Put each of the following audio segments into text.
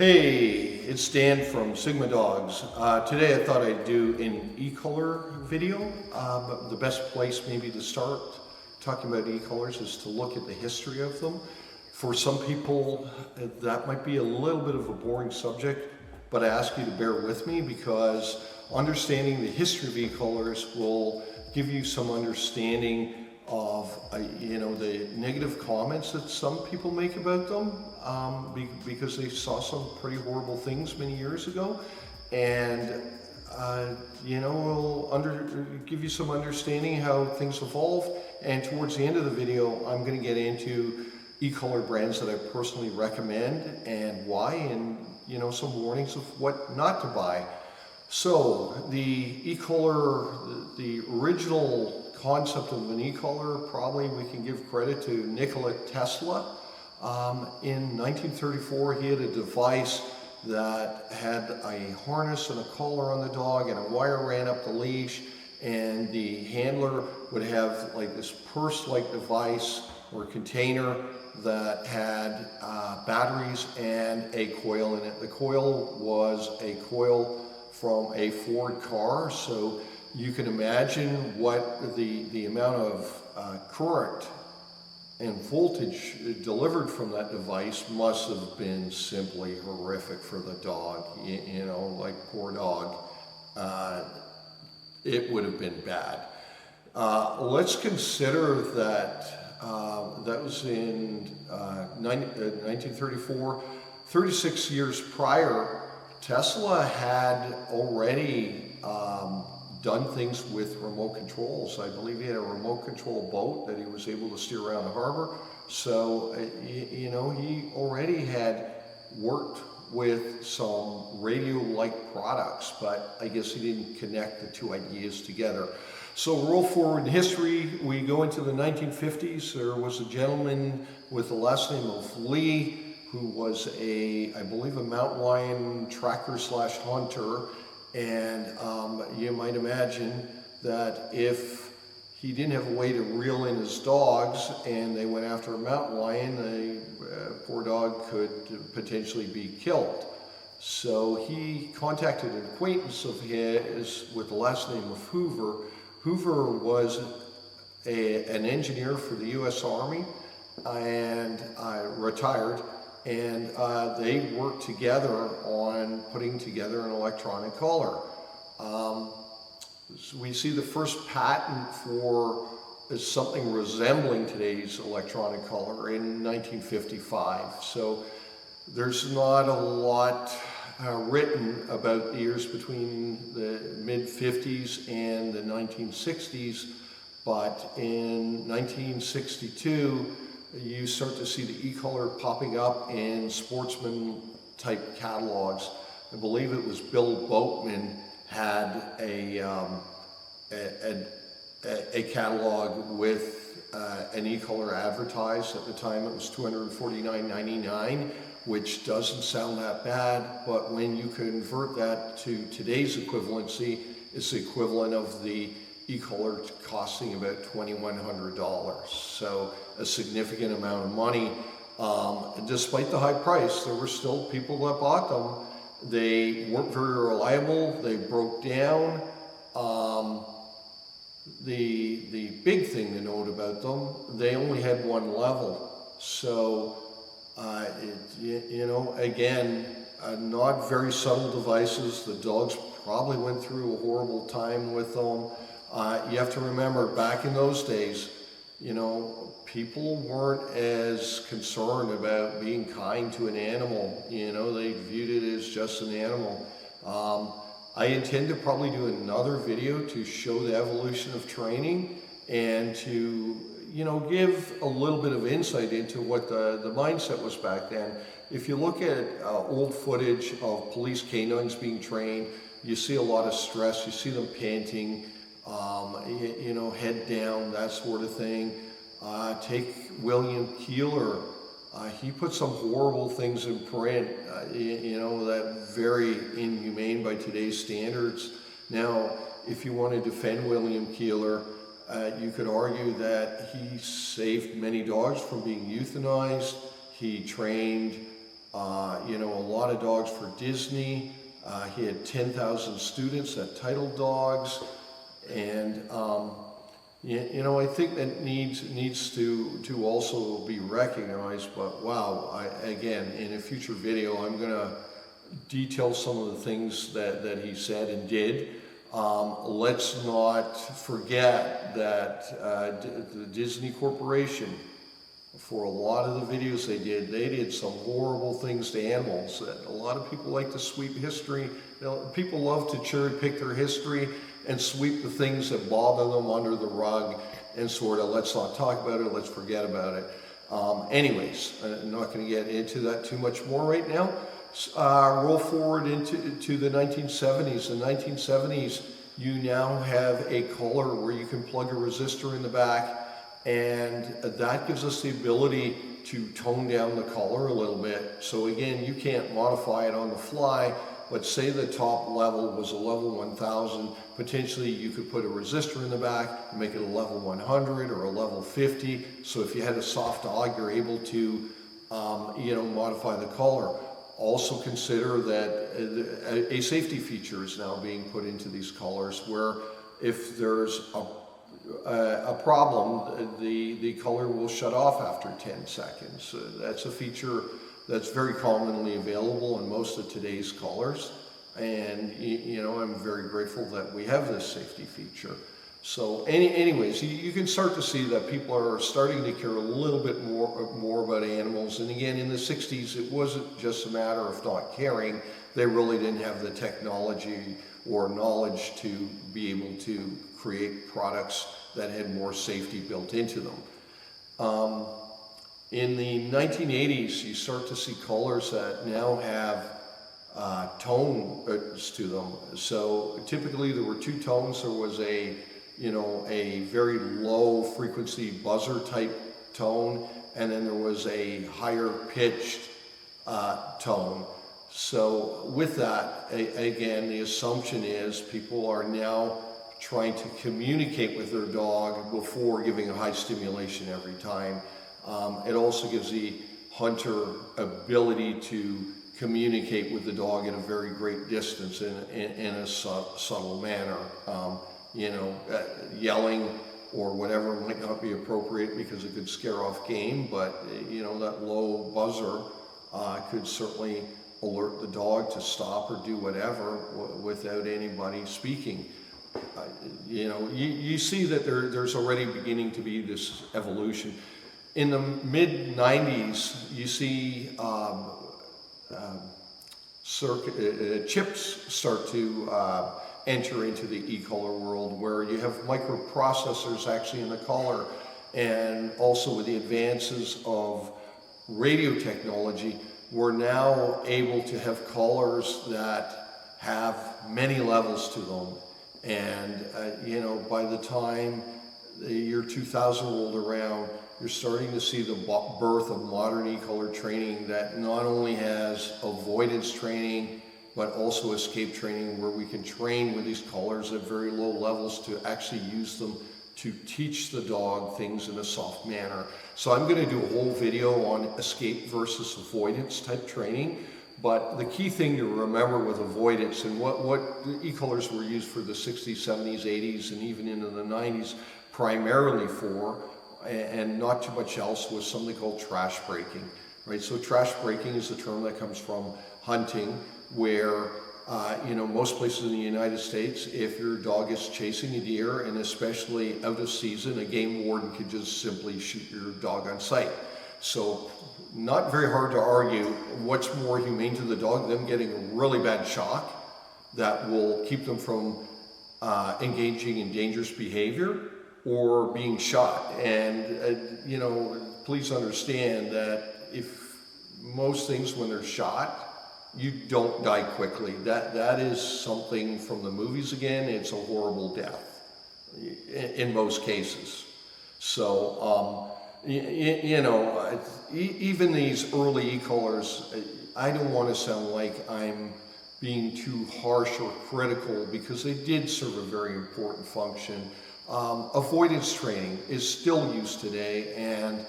Hey, it's Dan from Sigma Dogs. Today I thought I'd do an eColor video, but the best place maybe to start talking about eColors is to look at the history of them. For some people, that might be a little bit of a boring subject, but I ask you to bear with me because understanding the history of eColors will give you some understanding of the negative comments that some people make about them because they saw some pretty horrible things many years ago, and will give you some understanding how things evolve. And towards the end of the video, I'm going to get into eColor brands that I personally recommend and why, and some warnings of what not to buy. So the eColor, the original concept of an eColor, probably we can give credit to Nikola Tesla. In 1934, he had a device that had a harness and a collar on the dog, and a wire ran up the leash, and the handler would have like this purse-like device or container that had batteries and a coil in it. The coil was a coil from a Ford car, so you can imagine what the amount of current and voltage delivered from that device must have been simply horrific for the dog. Like poor dog, it would have been bad. Let's consider that that was in 1934. 36 years prior, Tesla had already done things with remote controls. I believe he had a remote control boat that he was able to steer around the harbor. So, he already had worked with some radio-like products, but I guess he didn't connect the two ideas together. So roll forward in history, we go into the 1950s. There was a gentleman with the last name of Lee who was I believe a mountain lion tracker / hunter. And you might imagine that if he didn't have a way to reel in his dogs and they went after a mountain lion, the poor dog could potentially be killed. So he contacted an acquaintance of his with the last name of Hoover. Hoover was an engineer for the U.S. Army and retired. And they worked together on putting together an electronic collar. So we see the first patent for something resembling today's electronic collar in 1955. So there's not a lot written about the years between the mid-50s and the 1960s, but in 1962, you start to see the eColor popping up in sportsman type catalogs. I believe it was Bill Boatman had a catalog with an eColor advertised. At the time it was $249.99, which doesn't sound that bad, but when you convert that to today's equivalency, it's the equivalent of the eColor costing about $2,100. So a significant amount of money. Despite the high price, there were still people that bought them. They weren't very reliable. They broke down. The big thing to note about them, they only had one level. So, again, not very subtle devices. The dogs probably went through a horrible time with them. You have to remember, back in those days, people weren't as concerned about being kind to an animal. They viewed it as just an animal. I intend to probably do another video to show the evolution of training and to, give a little bit of insight into what the mindset was back then. If you look at old footage of police canines being trained, you see a lot of stress. You see them panting. Head down, that sort of thing. Take William Keeler. He put some horrible things in print, that very inhumane by today's standards. Now, if you want to defend William Keeler, you could argue that he saved many dogs from being euthanized. He trained You know, a lot of dogs for Disney. He had 10,000 students that titled dogs, and you know, I think that needs to also be recognized. But wow, again, in a future video, I'm going to detail some of the things that he said and did. Let's not forget that the Disney Corporation, for a lot of the videos they did some horrible things to animals that a lot of people like to sweep history. You know, people love to cherry pick their history and sweep the things that bother them under the rug and sort of, let's not talk about it, let's forget about it. Anyways, I'm not going to get into that too much more right now. Roll forward into the 1970s. The 1970s, you now have a eCollar where you can plug a resistor in the back, and that gives us the ability to tone down the collar a little bit. So again, you can't modify it on the fly, but say the top level was a level 1000, potentially you could put a resistor in the back and make it a level 100 or a level 50. So if you had a soft dog, you're able to you know, modify the collar. Also consider that a safety feature is now being put into these collars, where if there's a problem, the collar will shut off after 10 seconds. That's a feature that's very commonly available in most of today's collars, and you know, I'm very grateful that we have this safety feature. So anyways, you can start to see that people are starting to care a little bit more about animals. And again, in the 60s, it wasn't just a matter of not caring. They really didn't have the technology or knowledge to be able to create products that had more safety built into them. In the 1980s, you start to see collars that now have tones to them. So typically there were two tones. There was a very low frequency buzzer type tone, and then there was a higher pitched tone. So with that, again, the assumption is people are now trying to communicate with their dog before giving a high stimulation every time. It also gives the hunter ability to communicate with the dog at a very great distance in a subtle manner. Yelling or whatever might not be appropriate because it could scare off game, but that low buzzer could certainly alert the dog to stop or do whatever without anybody speaking. You see that there's already beginning to be this evolution. In the mid-90s, you see chips start to enter into the eCollar world, where you have microprocessors actually in the collar, and also with the advances of radio technology, we're now able to have collars that have many levels to them. And by the time the year 2000 rolled around, you're starting to see the birth of modern eCollar training that not only has avoidance training, but also escape training, where we can train with these collars at very low levels to actually use them to teach the dog things in a soft manner. So I'm going to do a whole video on escape versus avoidance type training. But the key thing to remember with avoidance, and what eColars were used for the 60s, 70s, 80s, and even into the 90s primarily for, and not too much else, was something called trash breaking, right? So trash breaking is a term that comes from hunting, where most places in the United States, if your dog is chasing a deer, and especially out of season, a game warden could just simply shoot your dog on sight. So not very hard to argue what's more humane to the dog, them getting a really bad shock that will keep them from engaging in dangerous behavior, or being shot. And please understand that if most things, when they're shot, you don't die quickly. That is something from the movies. Again, it's a horrible death in most cases. So even these early eColars, I don't want to sound like I'm being too harsh or critical, because they did serve a very important function. Avoidance training is still used today, and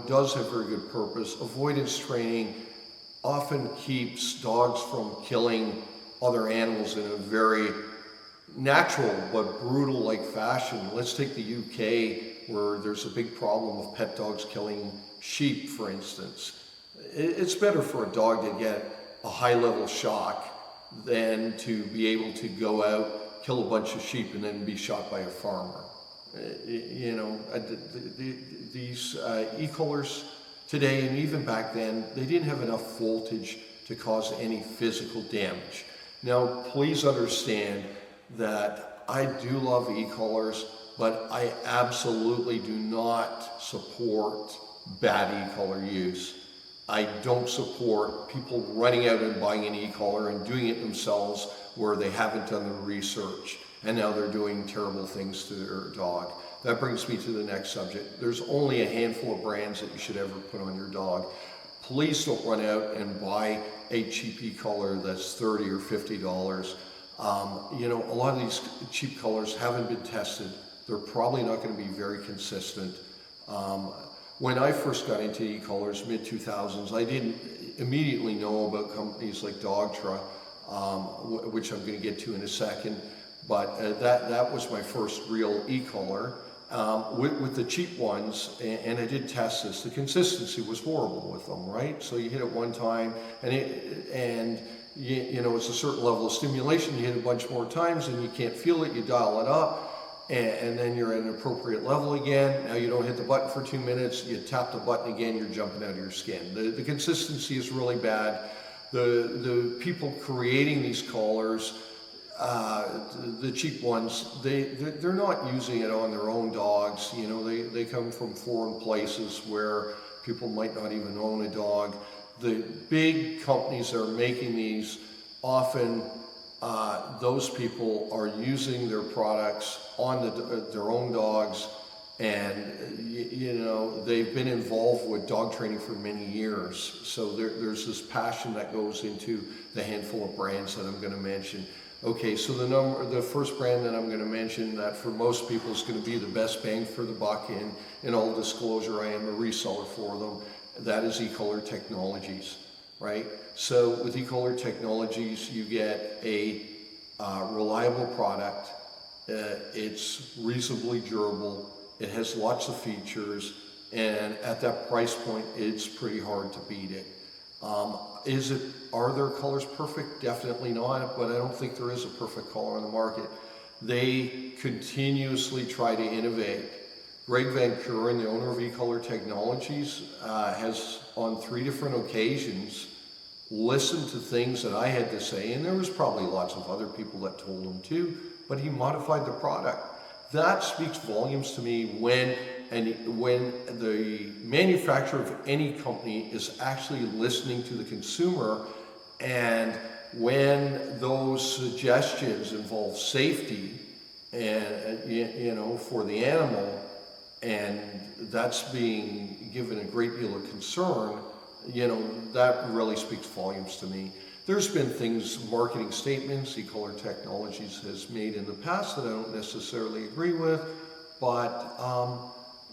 does have very good purpose. Avoidance training often keeps dogs from killing other animals in a very natural but brutal-like fashion. Let's take the UK, where there's a big problem of pet dogs killing sheep, for instance. It's better for a dog to get a high-level shock than to be able to go out, kill a bunch of sheep, and then be shot by a farmer. You know, these eColars today, and even back then, they didn't have enough voltage to cause any physical damage. Now, please understand that I do love eColars, but I absolutely do not support bad eCollar use. I don't support people running out and buying an eCollar and doing it themselves where they haven't done the research, and now they're doing terrible things to their dog. That brings me to the next subject. There's only a handful of brands that you should ever put on your dog. Please don't run out and buy a cheap eCollar that's $30 or $50. You know, a lot of these cheap collars haven't been tested. They're probably not going to be very consistent. When I first got into eColars, mid-2000s, I didn't immediately know about companies like Dogtra, which I'm going to get to in a second, but that was my first real eCollar. With the cheap ones, and I did test this, the consistency was horrible with them, right? So you hit it one time, and you know, it's a certain level of stimulation. You hit a bunch more times and you can't feel it, you dial it up, and then you're at an appropriate level again. Now you don't hit the button for 2 minutes, you tap the button again, you're jumping out of your skin. The consistency is really bad. The people creating these collars, the cheap ones, they're not using it on their own dogs. You know, they come from foreign places where people might not even own a dog. The big companies that are making these, often those people are using their products on their own dogs, and you know, they've been involved with dog training for many years. So there's this passion that goes into the handful of brands that I'm going to mention. Okay, so the first brand that I'm going to mention that for most people is going to be the best bang for the buck, in all disclosure, I am a reseller for them. That is eColor Technologies, right? So with eColor Technologies, you get a reliable product. It's reasonably durable. It has lots of features, and at that price point, it's pretty hard to beat it. Are their colors perfect? Definitely not, but I don't think there is a perfect color on the market. They continuously try to innovate. Greg Van Kuren, the owner of eColor Technologies, has on 3 different occasions listened to things that I had to say, and there was probably lots of other people that told him too, but he modified the product. That speaks volumes to me when the manufacturer of any company is actually listening to the consumer, and when those suggestions involve safety and you know, for the animal, and that's being given a great deal of concern, you know, that really speaks volumes to me. There's been things, marketing statements, eColor Technologies has made in the past that I don't necessarily agree with, but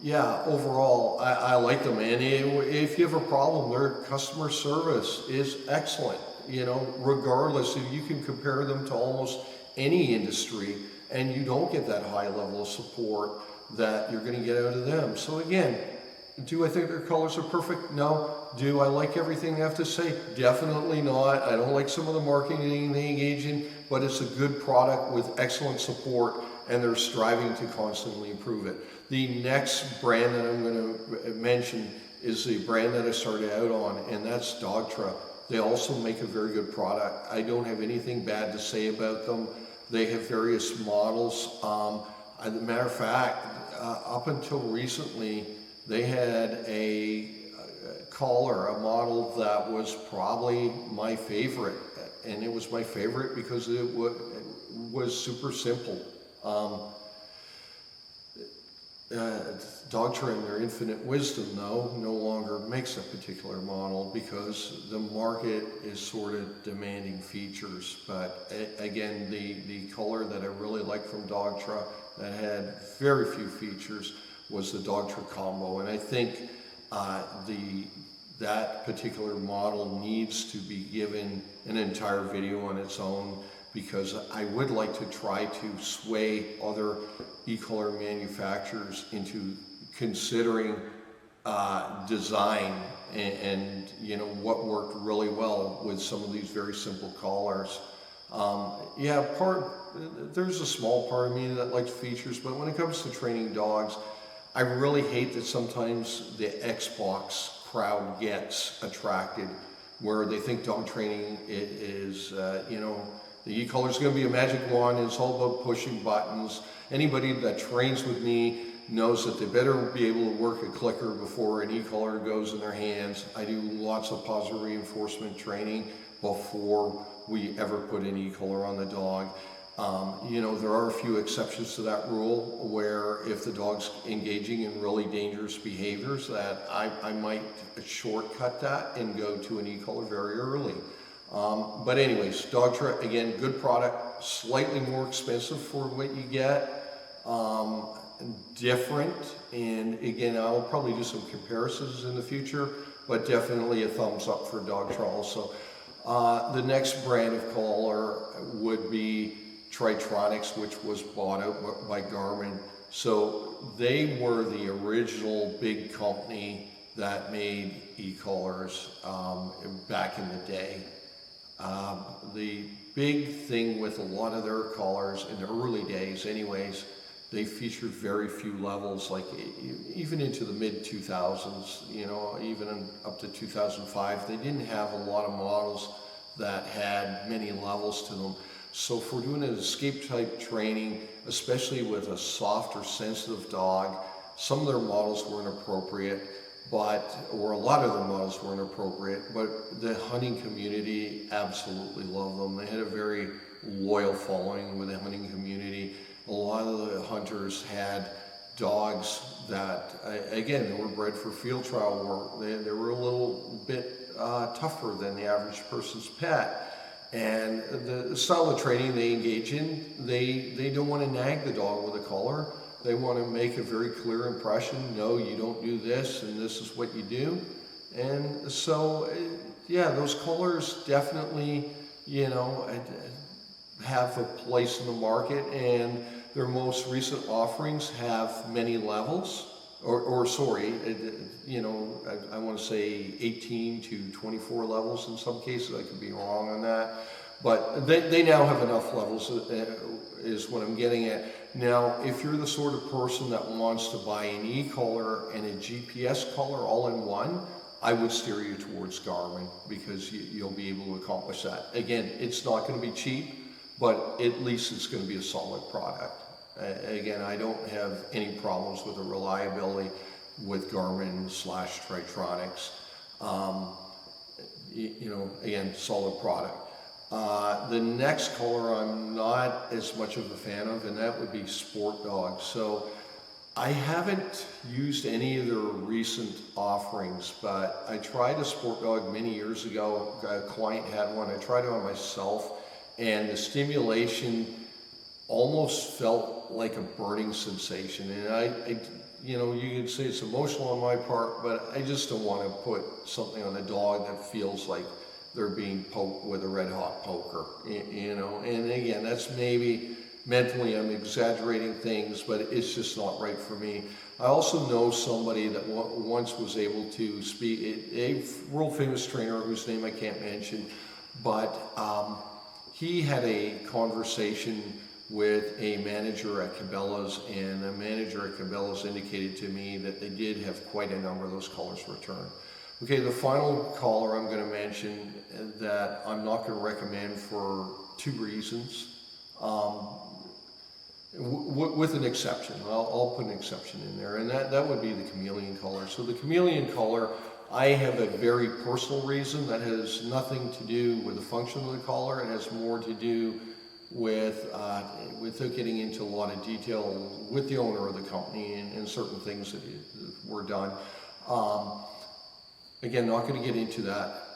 yeah, overall, I like them. And if you have a problem, their customer service is excellent. You know, regardless, if you can compare them to almost any industry, and you don't get that high level of support that you're going to get out of them. So again, do I think their colors are perfect? No. Do I like everything they have to say? Definitely not. I don't like some of the marketing they engage in, but it's a good product with excellent support, and they're striving to constantly improve it. The next brand that I'm going to mention is the brand that I started out on, and that's Dogtra. They also make a very good product. I don't have anything bad to say about them. They have various models. As a matter of fact, up until recently, they had a collar, a model that was probably my favorite. And it was my favorite because it was super simple. Dogtra, in their infinite wisdom, though, no longer makes that particular model because the market is sort of demanding features. But again, the color that I really liked from Dogtra that had very few features was the Dogtra Combo. And I think that particular model needs to be given an entire video on its own, because I would like to try to sway other eColor manufacturers into considering design and you know what worked really well with some of these very simple collars. Yeah, there's a small part of me that likes features, but when it comes to training dogs, I really hate that sometimes the Xbox crowd gets attracted, where they think dog training is, you know, the eColor is going to be a magic wand, and it's all about pushing buttons. Anybody that trains with me knows that they better be able to work a clicker before an eColor goes in their hands. I do lots of positive reinforcement training before we ever put an eColor on the dog. You know, there are a few exceptions to that rule, where if the dog's engaging in really dangerous behaviors, that I might shortcut that and go to an eColor very early. But anyways, Dogtra, again, good product, slightly more expensive for what you get, different, and again, I'll probably do some comparisons in the future, but definitely a thumbs up for Dogtra also. The next brand of collar would be Tritronics, which was bought out by Garmin. So they were the original big company that made eCollars back in the day. The big thing with a lot of their collars in the early days anyways, they featured very few levels, like even into the mid 2000s, you know, even up to 2005, they didn't have a lot of models that had many levels to them. So if we're doing an escape type training, especially with a soft or sensitive dog, some of their models weren't appropriate, or a lot of their models weren't appropriate, but the hunting community absolutely loved them. They had a very loyal following with the hunting community. A lot of the hunters had dogs that, again, they were bred for field trial work. They were a little bit tougher than the average person's pet. And the style of training they engage in, they don't want to nag the dog with a collar. They want to make a very clear impression. No, you don't do this, and this is what you do. And so, yeah, those collars definitely, you know, have a place in the market, and their most recent offerings have many levels, you know, I want to say 18 to 24 levels in some cases. I could be wrong on that, but they now have enough levels, is what I'm getting at. Now, if you're the sort of person that wants to buy an eCollar and a GPS collar all in one, I would steer you towards Garmin, because you'll be able to accomplish that. Again, it's not going to be cheap, but at least it's going to be a solid product. Again, I don't have any problems with the reliability with Garmin / Tritronics. You know, again, solid product. The next collar I'm not as much of a fan of, and that would be Sport Dog. So I haven't used any of their recent offerings, but I tried a Sport Dog many years ago. A client had one. I tried it on myself, and the stimulation almost felt like a burning sensation. And I you know, you could say it's emotional on my part, but I just don't want to put something on a dog that feels like they're being poked with a red hot poker, you know. And again, that's maybe mentally I'm exaggerating things, but it's just not right for me. I also know somebody that once was able to speak, a world famous trainer whose name I can't mention, but he had a conversation with a manager at Cabela's, and the manager at Cabela's indicated to me that they did have quite a number of those collars returned. Okay, the final collar I'm going to mention that I'm not going to recommend for two reasons, with an exception. I'll put an exception in there, and that would be the chameleon collar. So the chameleon collar, I have a very personal reason that has nothing to do with the function of the collar. It has more to do with, without getting into a lot of detail, with the owner of the company and certain things that were done. Again, not going to get into that.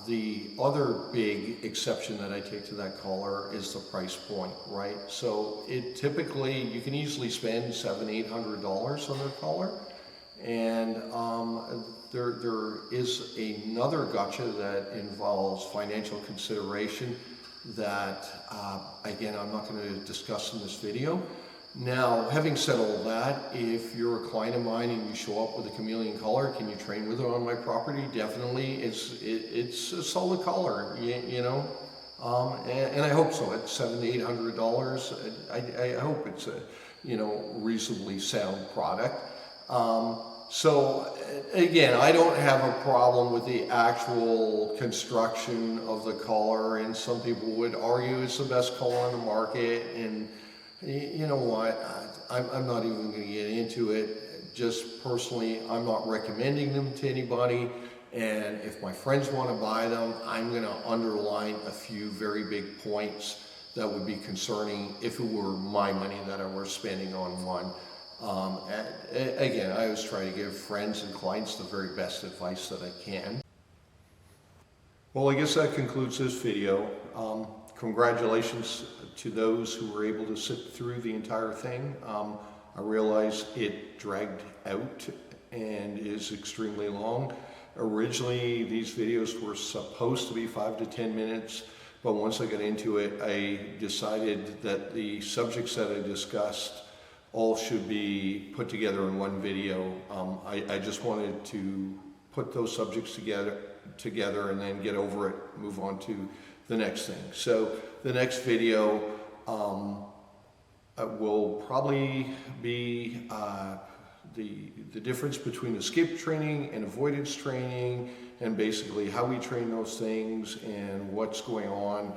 The other big exception that I take to that collar is the price point, right? So it typically, you can easily spend $700–800 on their collar, and there is another gotcha that involves financial consideration that, again, I'm not going to discuss in this video. Now, having said all that, if you're a client of mine and you show up with a chameleon collar, can you train with it on my property? Definitely. It's a solid collar, you know, and I hope so. At $700 to $800, I hope it's a, you know, reasonably sound product. So again, I don't have a problem with the actual construction of the collar, and some people would argue it's the best collar on the market, and you know what, I'm not even going to get into it. Just personally, I'm not recommending them to anybody, and if my friends want to buy them, I'm going to underline a few very big points that would be concerning if it were my money that I were spending on one. Again, I always try to give friends and clients the very best advice that I can. Well, I guess that concludes this video. Congratulations to those who were able to sit through the entire thing. I realize it dragged out and is extremely long. Originally, these videos were supposed to be 5 to 10 minutes, but once I got into it, I decided that the subjects that I discussed all should be put together in one video. I just wanted to put those subjects together and then get over it, move on to the next thing. So the next video will probably be the difference between escape training and avoidance training, and basically how we train those things and what's going on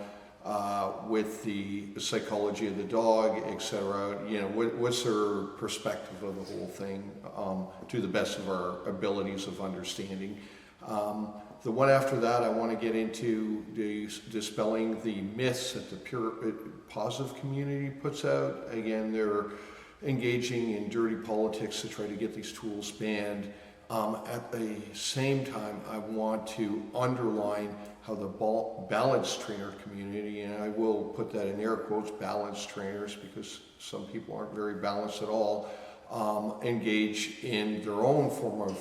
with the psychology of the dog, etc. You know, what's their perspective of the whole thing, to the best of our abilities of understanding. The one after that, I want to get into dispelling the myths that the pure positive community puts out. Again, they're engaging in dirty politics to try to get these tools banned. At the same time, I want to underline how the balance trainer community, and I will put that in air quotes, balance trainers, because some people aren't very balanced at all, engage in their own form of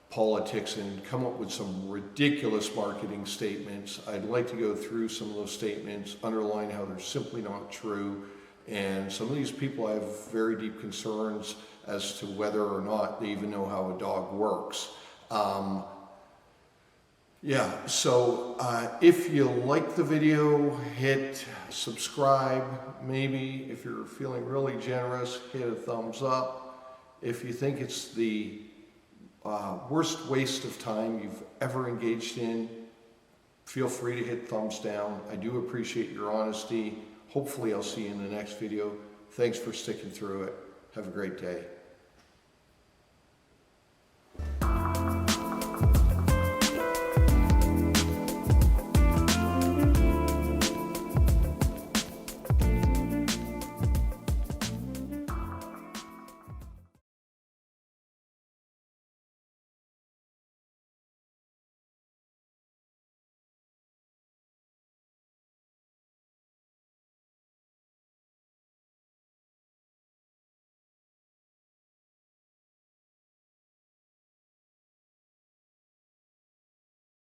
politics and come up with some ridiculous marketing statements. I'd like to go through some of those statements, underline how they're simply not true, and some of these people have very deep concerns as to whether or not they even know how a dog works. Yeah, so if you like the video, hit subscribe. Maybe if you're feeling really generous, hit a thumbs up. If you think it's the worst waste of time you've ever engaged in, feel free to hit thumbs down. I do appreciate your honesty. Hopefully I'll see you in the next video. Thanks for sticking through it. Have a great day.